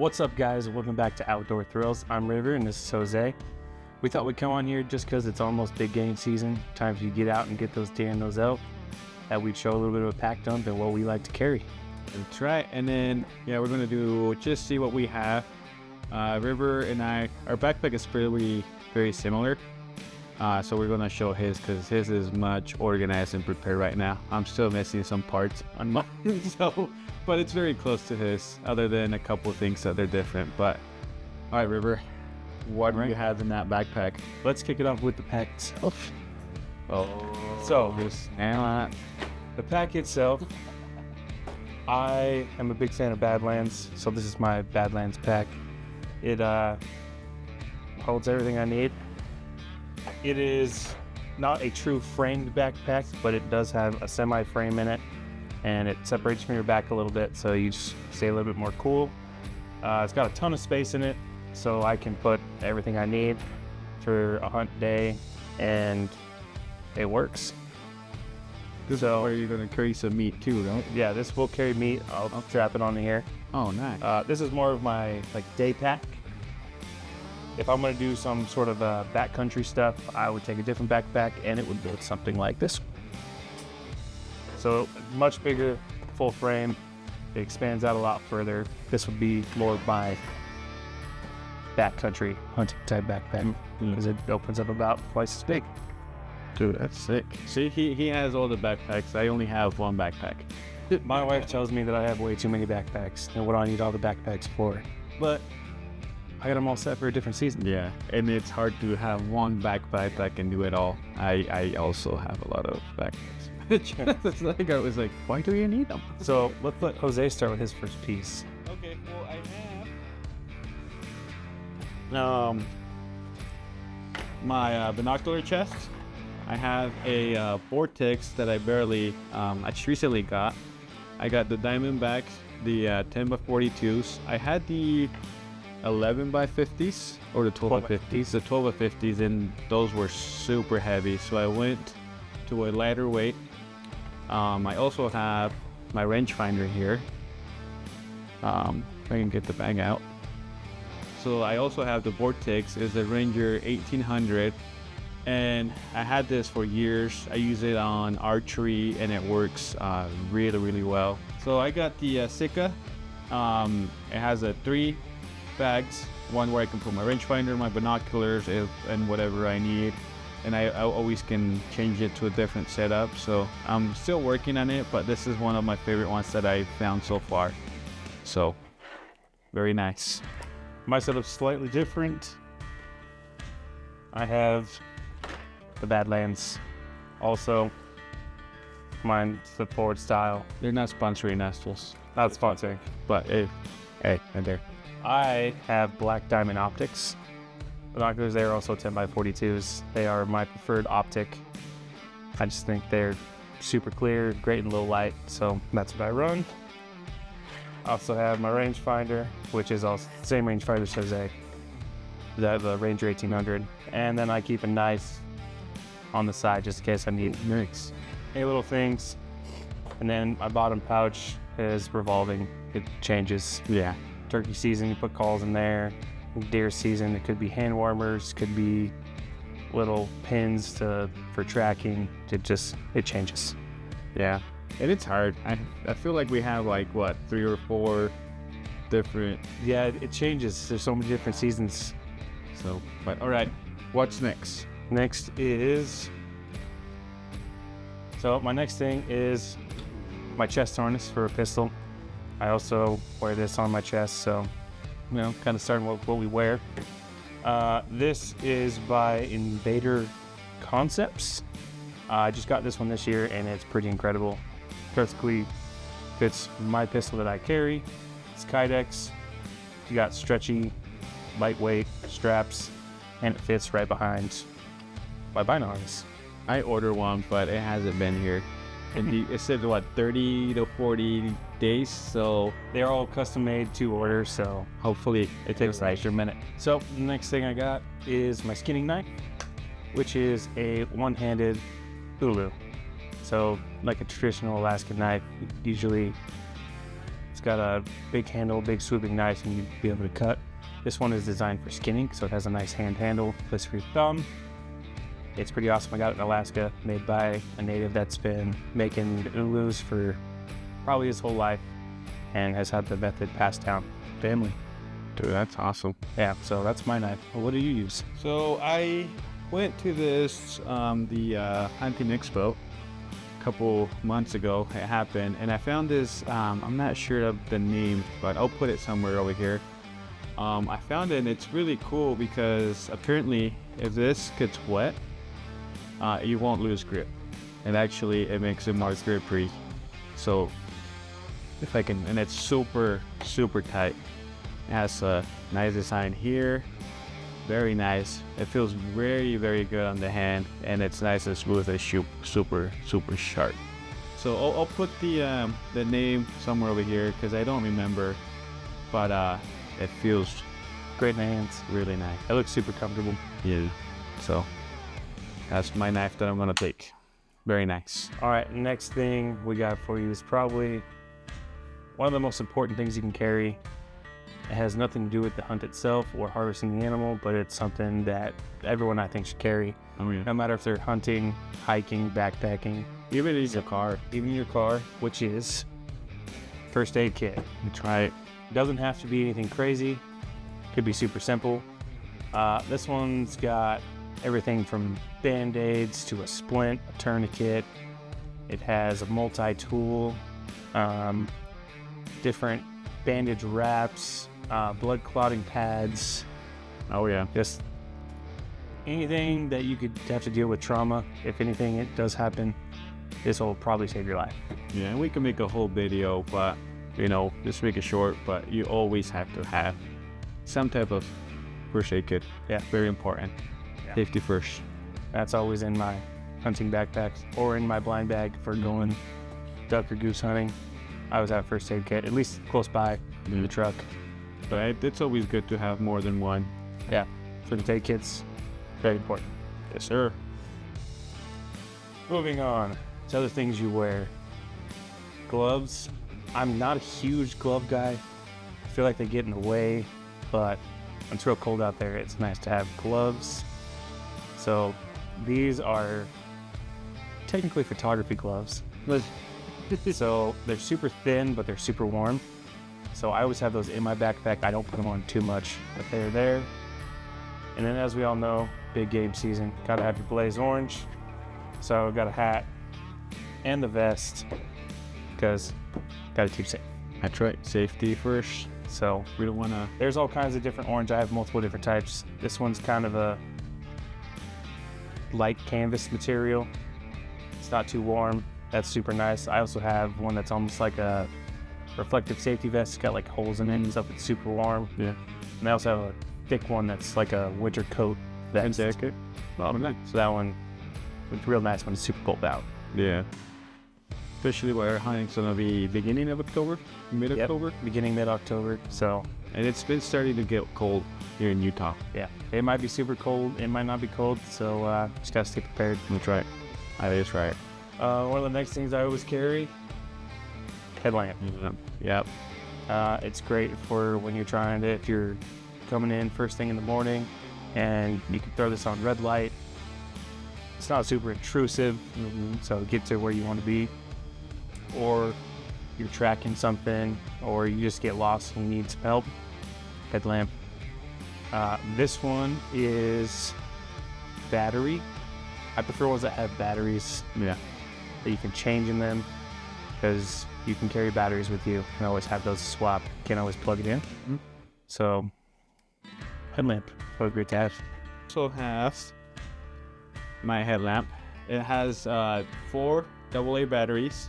What's up, guys? Welcome back to Outdoor Thrills. I'm River and this is Jose. We thought we'd come on here just because it's almost big game season. Time for you to get out and get those deer and those elk. That we'd show a little bit of a pack dump and what we like to carry. That's right. And then, we're going to do just see what we have. River and I, our backpack is very similar. So we're going to show his because his is much organized and prepared right now. I'm still missing some parts on mine, but it's very close to his, other than a couple of things that they're different. But, all right, River, what do you have in that backpack? Let's kick it off with the pack itself. So, the pack itself, I am a big fan of Badlands, so this is my Badlands pack. It holds everything I need. It is not a true framed backpack, but it does have a semi-frame in it, and it separates from your back a little bit, so you just stay a little bit more cool. It's got a ton of space in it, so I can put everything I need for a hunt day, and it works. This is where you're going to carry some meat too, right? Yeah, this will carry meat. I'll strap it onto here. Oh, nice. This is more of my day pack. If I'm going to do some sort of backcountry stuff, I would take a different backpack, and it would look something like this. So much bigger, full frame. It expands out a lot further. This would be more of my backcountry hunting type backpack because it opens up about twice as big. Dude, that's sick. See, he has all the backpacks. I only have one backpack. My wife tells me that I have way too many backpacks and what do I need all the backpacks for. But I got them all set for a different season. Yeah, and it's hard to have one backpack that can do it all. I also have a lot of backpacks. It's like I was like, why do you need them? So let's let Jose start with his first piece. Okay, well I have my binocular chest. I have a Vortex that I just recently got. I got the Diamondback, the 10x42s. I had the 11x50s or the 12x50s. The 12x50s, and those were super heavy, so I went to a lighter weight. I also have my rangefinder here. If I can get the bag out. So I also have the Vortex. It's the Ranger 1800. And I had this for years. I use it on archery and it works really, really well. So I got the Sitka. It has 3 bags, one where I can put my rangefinder, my binoculars, and whatever I need. And I always can change it to a different setup. So I'm still working on it, but this is one of my favorite ones that I found so far. So very nice. My setup's slightly different. I have the Badlands. Also, mine's the Ford style. They're not sponsoring Nestles, Not sponsoring. but hey, right there. I have Black Diamond Optics. Binoculars, they are also 10x42s. They are my preferred optic. I just think they're super clear, great in low light, so that's what I run. I also have my rangefinder, which is also the same rangefinder as Jose, the Ranger 1800. And then I keep a knife on the side just in case I need any little things. And then my bottom pouch is revolving. It changes. Yeah. Turkey season, you put calls in there. Deer season, it could be hand warmers, could be little pins for tracking. It changes. Yeah, and it's hard. I feel like we have 3 or 4 different. Yeah, it changes. There's so many different seasons. So, but all right, what's next? Next is, so my next thing is my chest harness for a pistol. I also wear this on my chest, so kind of starting with what we wear. This is by Invader Concepts. I just got this one this year, and it's pretty incredible. Perfectly fits my pistol that I carry. It's Kydex. You got stretchy, lightweight straps, and it fits right behind my bino harness. I ordered one, but it hasn't been here. And it said 30 to 40 days, so They're all custom made to order, so hopefully it takes an extra minute. So the next thing I got is my skinning knife, which is a one-handed Hulu. So like a traditional Alaskan knife, usually it's got a big handle, big swooping knife, and you'd be able to cut. This one is designed for skinning, so it has a nice hand handle, place for your thumb. It's pretty awesome. I got it in Alaska, made by a native that's been making ulus for probably his whole life and has had the method passed down family. Dude, that's awesome. Yeah, so that's my knife. Well, what do you use? So I went to this, the Hunting Expo a couple months ago. It happened, and I found this, I'm not sure of the name, but I'll put it somewhere over here. I found it, and it's really cool because apparently if this gets wet, you won't lose grip. And actually it makes it more grip-free. So if I can, and it's super, super tight. It has a nice design here. Very nice. It feels very, very good on the hand, and it's nice and smooth and super, super sharp. So I'll put the name somewhere over here because I don't remember, but it feels Great in the hands. really nice. It looks super comfortable. Yeah. So that's my knife that I'm gonna take. Very nice. All right, next thing we got for you is probably one of the most important things you can carry. It has nothing to do with the hunt itself or harvesting the animal, but it's something that everyone I think should carry. Oh yeah. No matter if they're hunting, hiking, backpacking, Even in your car. even your car, which is first aid kit. That's right. Doesn't have to be anything crazy. Could be super simple. This one's got everything from band-aids to a splint, a tourniquet. It has a multi-tool, different bandage wraps, blood clotting pads, Oh yeah. just anything that you could have to deal with trauma. If anything, it does happen, this will probably save your life. Yeah, and we can make a whole video, but just make it short. But you always have to have some type of first aid kit. Yeah. Very important. Yeah. Safety first. That's always in my hunting backpack or in my blind bag for going duck or goose hunting. I always have a first aid kit, at least close by in the truck. But it's always good to have more than one. Yeah, first aid kits, very important. Yes, sir. Moving on to other things you wear. Gloves. I'm not a huge glove guy. I feel like they get in the way, but when it's real cold out there, it's nice to have gloves. So these are technically photography gloves. So they're super thin, but they're super warm. So I always have those in my backpack. I don't put them on too much, but they're there. And then as we all know, big game season, gotta have your Blaze Orange. So I got a hat and the vest because gotta keep safe. That's right. Safety first. So We don't want to. there's all kinds of different orange. I have multiple different types. This one's kind of a light canvas material. It's not too warm. That's super nice. I also have one that's almost like a reflective safety vest. It's got like holes in it and stuff. It's super warm. Yeah. And I also have a thick one that's like a winter coat vest. jacket. Oh, nice. So that one was real nice when it's super cold out. Yeah. Especially where hunting's gonna be beginning of October, mid-October, Yep, beginning mid-October. So and it's been starting to get cold here in Utah. yeah, it might be super cold. It might not be cold. So just gotta stay prepared. That's right. That is right. One of the next things I always carry, headlamp. Yep. It's great for when you're trying to, if you're coming in first thing in the morning and you can throw this on red light. It's not super intrusive, so get to where you want to be. Or you're tracking something, or you just get lost and need some help. Headlamp. This one is battery. I prefer ones that have batteries Yeah. that you can change in them, because you can carry batteries with you. You can always have those swap. You can't always plug it in. So headlamp, so great to have. Also have my headlamp. It has 4 AA batteries.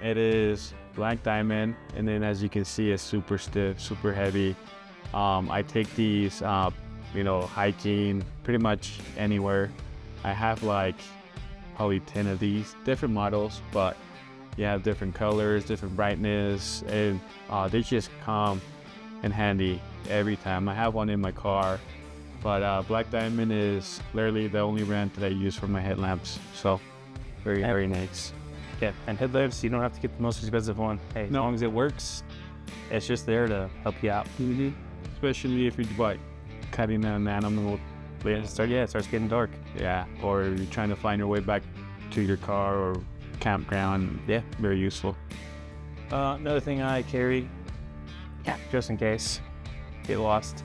It is black diamond, and then as you can see, it's super stiff, super heavy. I take these, hiking pretty much anywhere. I have like probably 10 of these different models, but you have different colors, different brightness, and they just come in handy every time. I have one in my car, but Black Diamond is literally the only brand that I use for my headlamps. So very, very nice. Yeah, and headlamps, you don't have to get the most expensive one. Hey, as No. long as it works, it's just there to help you out. Especially if you're like cutting an animal. It starts getting dark. Yeah, or you're trying to find your way back to your car or campground. Yeah. Very useful. Another thing I carry, just in case, get lost.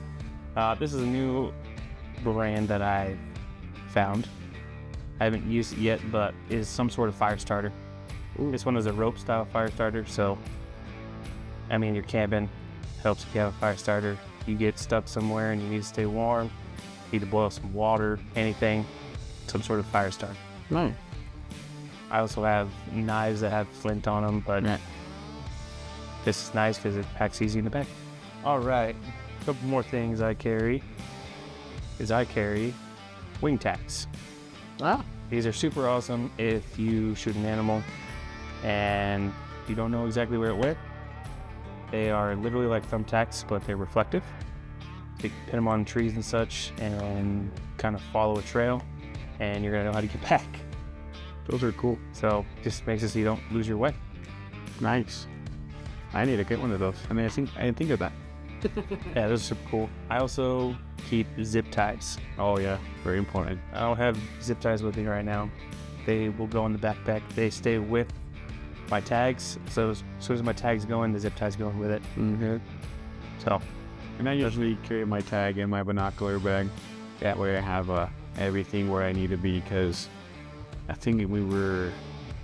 This is a new brand that I found. I haven't used it yet, but is some sort of fire starter. This one is a rope style fire starter, so I mean, you're camping, helps if you have a fire starter. You get stuck somewhere and you need to stay warm, need to boil some water, anything, some sort of fire starter. Nice. I also have knives that have flint on them, but this is nice because it packs easy in the back. All right, a couple more things I carry wing tacks. Ah. These are super awesome if you shoot an animal and you don't know exactly where it went. They are literally like thumbtacks, but they're reflective. You can pin them on trees and such and kind of follow a trail, and you're gonna know how to get back. Those are cool. So just makes it so you don't lose your way. Nice. I need to get one of those. I mean, I didn't think of that. Yeah, those are super cool. I also keep zip ties. Oh yeah, very important. I don't have zip ties with me right now. They will go in the backpack. They stay with my tags. So as soon as my tags go in, the zip ties go in with it. Mm-hmm. So, And I usually carry my tag in my binocular bag. That way I have everything where I need to be, because I think we were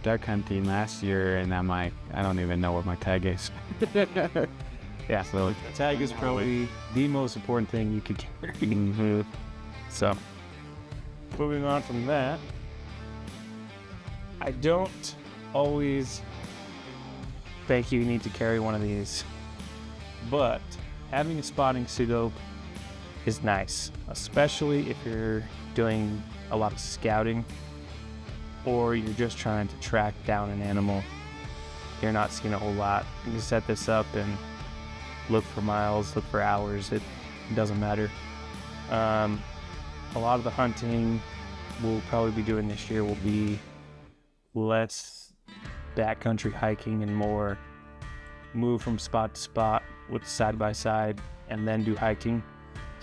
duck hunting last year and I'm like, I don't even know where my tag is. yeah, so the tag is probably the most important thing you could carry. Mm-hmm. So, moving on from that, I don't always think you need to carry one of these, but having a spotting scope is nice, especially if you're doing a lot of scouting or you're just trying to track down an animal. You're not seeing a whole lot. You can set this up and look for miles, look for hours. It doesn't matter. A lot of the hunting we'll probably be doing this year will be less backcountry hiking and more move from spot to spot with side by side and then do hiking.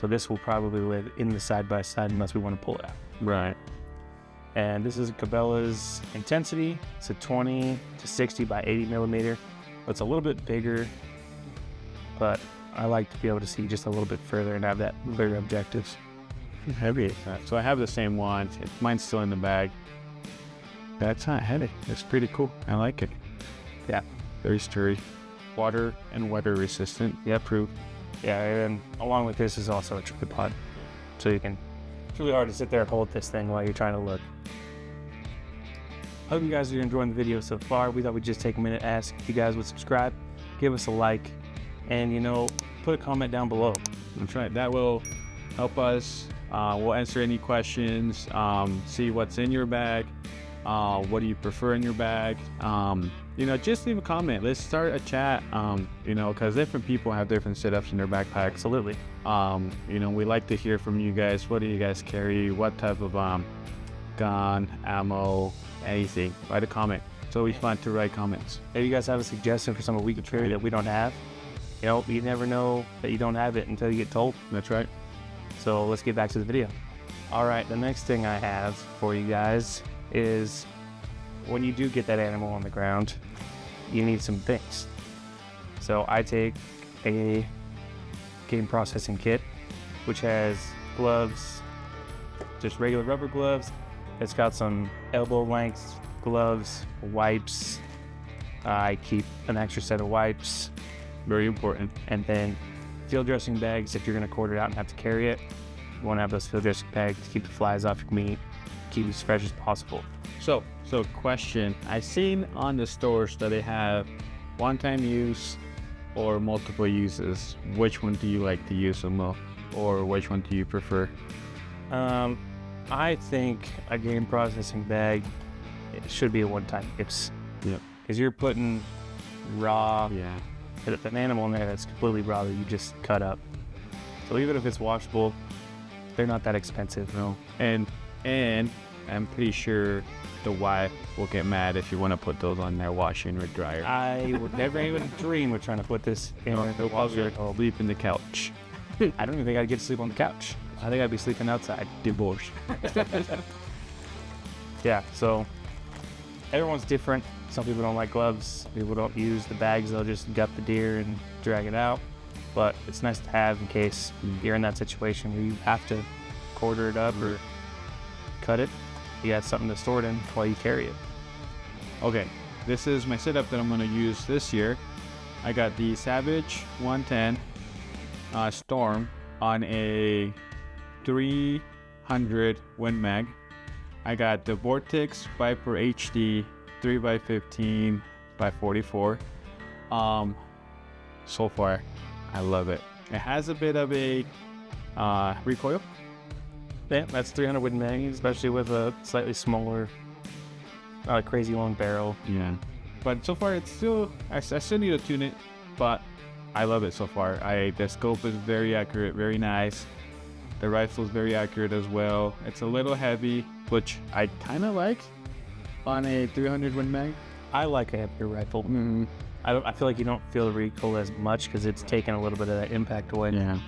So this will probably live in the side by side unless we want to pull it out. Right. And this is Cabela's Intensity. It's a 20 to 60 by 80 millimeter. It's a little bit bigger, but I like to be able to see just a little bit further and have that bigger objectives. Heavy. So I have the same one. Mine's still in the bag. That's not heavy. It's pretty cool. I like it. Yeah. Very sturdy. Water and weather resistant. Yeah, proof. Yeah, and along with this is also a tripod. So you can, it's really hard to sit there and hold this thing while you're trying to look. Hope you guys are enjoying the video so far. We thought we'd just take a minute to ask if you guys would subscribe, give us a like, and put a comment down below. That's right. That will help us. We'll answer any questions, see what's in your bag, what do you prefer in your bag. Just leave a comment. Let's start a chat, because different people have different setups in their backpack. Absolutely. We like to hear from you guys. What do you guys carry? What type of gun, ammo, anything? Write a comment. It's always fun to write comments. If you guys have a suggestion for something we could carry that we don't have, you never know that you don't have it until you get told. That's right. So let's get back to the video. All right, the next thing I have for you guys is when you do get that animal on the ground, you need some things. So I take a game processing kit, which has gloves, just regular rubber gloves. It's got some elbow length gloves, wipes. I keep an extra set of wipes. Very important. And then field dressing bags if you're going to quarter it out and have to carry it. You want to have those field dressing bags to keep the flies off your meat, keep it as fresh as possible. So question. I've seen on the stores that they have one-time use or multiple uses. Which one do you like to use the most, or which one do you prefer? I think a game processing bag, it should be a one-time use. Yep. Because you're putting raw, Yeah. an animal in there that's completely raw that you just cut up. So even if it's washable, they're not that expensive. No. And I'm pretty sure the wife will get mad if you want to put those on their washing or dryer. I would never even dream of trying to put this in the washer. I'll sleep in the couch. I don't even think I'd get to sleep on the couch. I think I'd be sleeping outside. Divorce. Yeah, so everyone's different. Some people don't like gloves. People don't use the bags. They'll just gut the deer and drag it out. But it's nice to have in case you're in that situation where you have to quarter it up or cut it. You got something to store it in while you carry it. Okay, this is my setup that I'm going to use this year. I got the Savage 110 Storm on a 300 Win Mag. I got the Vortex Viper HD 3x15 by 44. So far, I love it. It has a bit of a recoil. Yeah, that's 300 Win Mag, especially with a slightly smaller, not a crazy long barrel. Yeah. But so far, it's still, I still need to tune it, but I love it so far. The scope is very accurate, very nice. The rifle is very accurate as well. It's a little heavy, which I kind of like on a 300 Win Mag. I like a heavier rifle. I feel like you don't feel the recoil as much because it's taken a little bit of that impact away. Yeah.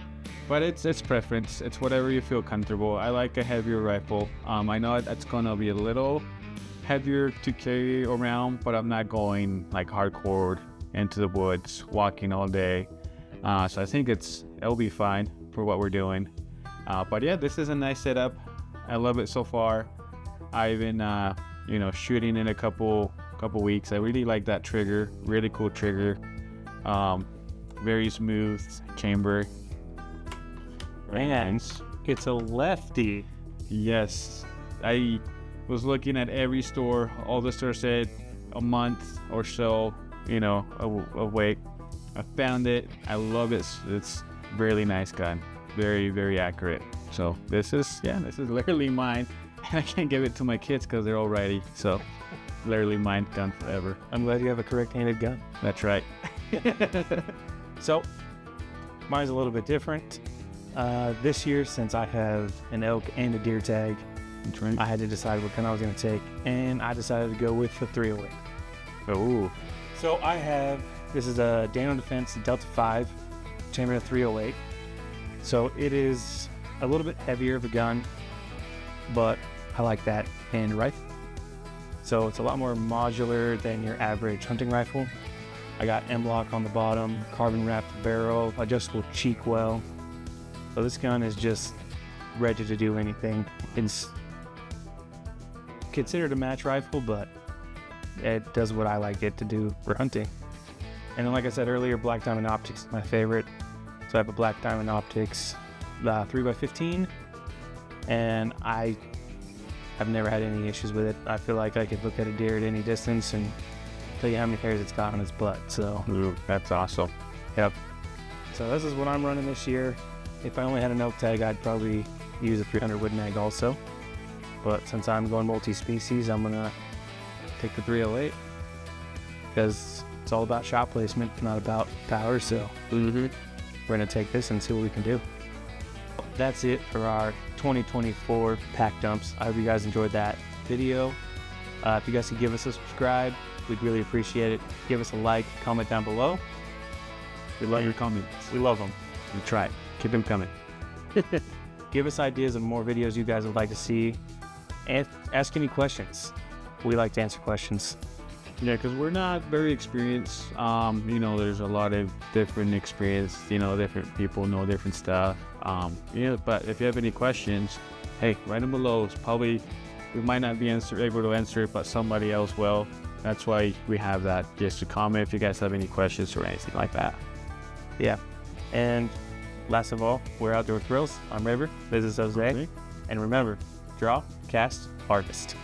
But it's preference. It's whatever you feel comfortable. I like a heavier rifle. I know it's gonna be a little heavier to carry around, but I'm not going like hardcore into the woods, walking all day. So I think it'll be fine for what we're doing. But yeah, this is a nice setup. I love it so far. I've been shooting in a couple weeks. I really like that trigger. Really cool trigger. Very smooth chamber. Man, it's a lefty. Yes, I was looking at every store. All the stores said a month or so, away. I found it. I love it. It's really nice gun. Very, very accurate. So this is literally mine. And I can't give it to my kids because they're all ready. So literally mine gun forever. I'm glad you have a correct-handed gun. That's right. So mine's a little bit different. This year, since I have an elk and a deer tag, That's right. I had to decide what gun I was going to take, and I decided to go with the 308. Oh, So this is a Dano Defense Delta 5 chambered at 308. So it is a little bit heavier of a gun, but I like that hand rifle. So it's a lot more modular than your average hunting rifle. I got M-LOK on the bottom, carbon wrapped barrel, adjustable cheek well. So this gun is just ready to do anything. It's considered a match rifle, but it does what I like it to do for hunting. And then, like I said earlier, Black Diamond Optics is my favorite. So I have a Black Diamond Optics 3x15, and I have never had any issues with it. I feel like I could look at a deer at any distance and tell you how many hairs it's got on its butt. So that's awesome. yep. So this is what I'm running this year. If I only had an elk tag, I'd probably use a 300 Win Mag also. But since I'm going multi-species, I'm gonna take the 308 because it's all about shot placement, not about power. So we're gonna take this and see what we can do. That's it for our 2024 pack dumps. I hope you guys enjoyed that video. If you guys could give us a subscribe, we'd really appreciate it. Give us a like, comment down below. We love your comments. We love them. We try. Keep them coming. Give us ideas of more videos you guys would like to see, and ask any questions. We like to answer questions. Yeah, because we're not very experienced. There's a lot of different experience. Different people know different stuff. But if you have any questions, hey, write them below. It's probably we might not be able to answer it, but somebody else will. That's why we have that. Just to comment if you guys have any questions or anything like that. Yeah. And last of all, we're Outdoor Thrills. I'm River. This is Jose. Okay. And remember, draw, cast, harvest.